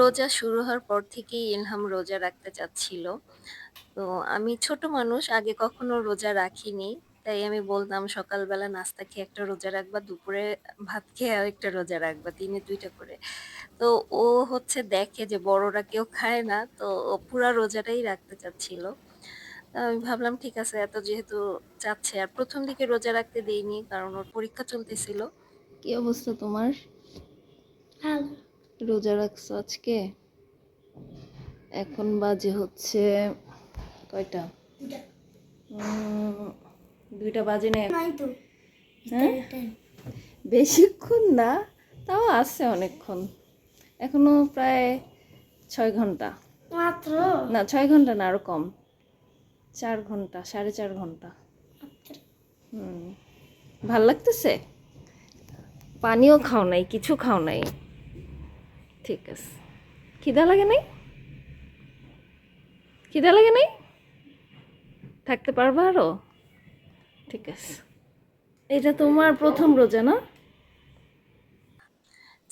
রোজা শুরু হওয়ার পর থেকেই ইলহাম রোজা রাখতে চাচ্ছিল। তো আমি ছোট মানুষ, আগে কখনো রোজা রাখিনি। তাই আমি বলতাম সকালবেলা নাস্তা খেয়ে একটা রোজা রাখবা, দুপুরে ভাত খেয়ে আরেকটা রোজা রাখবা, দিনে ২ টা করে। তো ও হচ্ছে দেখে যে বড়রা কেউ খায় না, তো ও পুরা রোজাটাই রাখতে চাচ্ছিল। তো আমি ভাবলাম ঠিক আছে, এত যেহেতু চাচ্ছে, আর ১ম দিকে রোজা রাখতে দেইনি কারণ ওর পরীক্ষা চলতেছিল। কি অবস্থা তোমার? ভালো। রোজা রাখছো আজকে? এখন বাজে হচ্ছে কয়টা? ২টা বাজে না নাই তো হ্যাঁ, ইফতারের টাইম বেশিক্ষণ না, তাও আছে অনেকক্ষণ, এখনো প্রায় ৬ ঘন্টা। মাত্র। না, ৬ ঘন্টা না, আরো কম, ৪ ঘন্টা, ৪.৫ ঘন্টা। ভাল লাগতেছে? পানিও খাও নাই, কিছু খাও নাই? ঠিক আছে। খিদা লাগে নাই? খিদা লাগে নাই? থাকতে পারবা আরো? ঠিক আছে। এটা তোমার প্রথম রোজা না?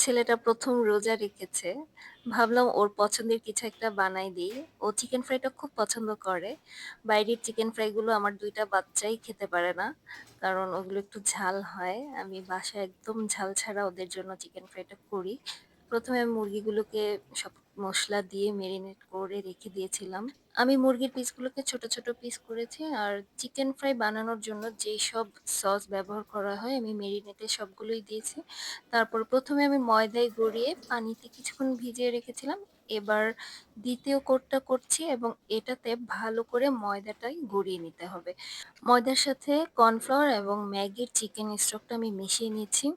ছেলেটা ১ম রোজা রেখেছে। ভাবলাম ওর পছন্দের কিছু একটা বানাই দিই। ও চিকেন ফ্রাইটা খুব পছন্দ করে। বাইরের চিকেন ফ্রাইগুলো আমার ২ টা বাচ্চাই খেতে পারে না। কারণ ওগুলো একটু ঝাল হয়। আমি বাসায় একদম ঝাল ছাড়া ওদের জন্য চিকেন ফ্রাইটা করি। ১ম এ মুরগিগুলোকে সব মসলা দিয়ে মেরিনেট করে রেখে দিয়েছিলাম। আমি মুরগির পিসগুলোকে ছোট, ছোট পিস করেছি। আর চিকেন ফ্রাই বানানোর জন্য যেসব সস ব্যবহার করা হয় আমি মেরিনেটে সবগুলোই দিয়েছি। তারপর ১ম এ আমি ময়দায় গড়িয়ে পানিতে কিছুক্ষণ ভিজিয়ে রেখেছিলাম। এবার ২য় কোটটা করছি এবং এটাতে ভালো করে ময়দাটাই গড়িয়ে নিতে হবে। ময়দার সাথে কর্নফ্লাওয়ার এবং ম্যাগির চিকেন স্টকটা আমি মিশিয়ে নিচ্ছি।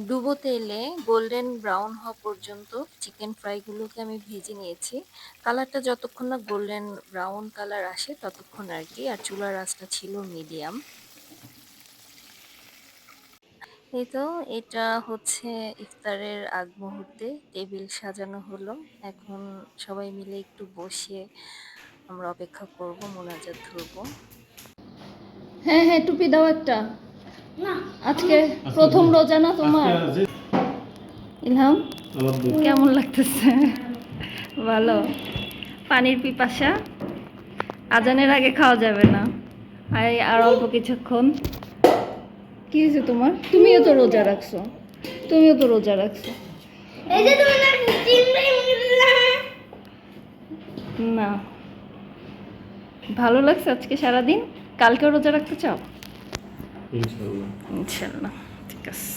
ডুবো তেলে গোল্ডেন ব্রাউন হওয়া পর্যন্ত চিকেন ফ্রাইগুলোকে আমি ভেজে নিয়েছি। কালারটা যতক্ষণ না গোল্ডেন ব্রাউন কালার আসে ততক্ষণ আর কি, আর চুলার আঁচটা ছিল মিডিয়াম। এই তো, এটা হচ্ছে ইফতারের আগ মুহূর্তে টেবিল সাজানো হলো। এখন সবাই মিলে একটু বসে আমরা অপেক্ষা করব, মোনাজাত ধরবো। হ্যাঁ হ্যাঁ, টুপি দাও একটা। না আজকে প্রথম রোজা না তোমার? ইলহাম, কেমন লাগতেছে? ভালো। পানির পিপাসা? আজানের আগে খাওয়া যাবে না। আর অল্প কিছুক্ষণ। কি হয়েছে তোমার? তুমিও তো রোজা রাখছো। তুমিও তো রোজা রাখছো। এই যে তুমি না না, ভালো লাগছে আজকে সারাদিন? কালকেও রোজা রাখতে চাও? ইনশাল্লাহ। ইনশাল্লাহ, ঠিক আছে।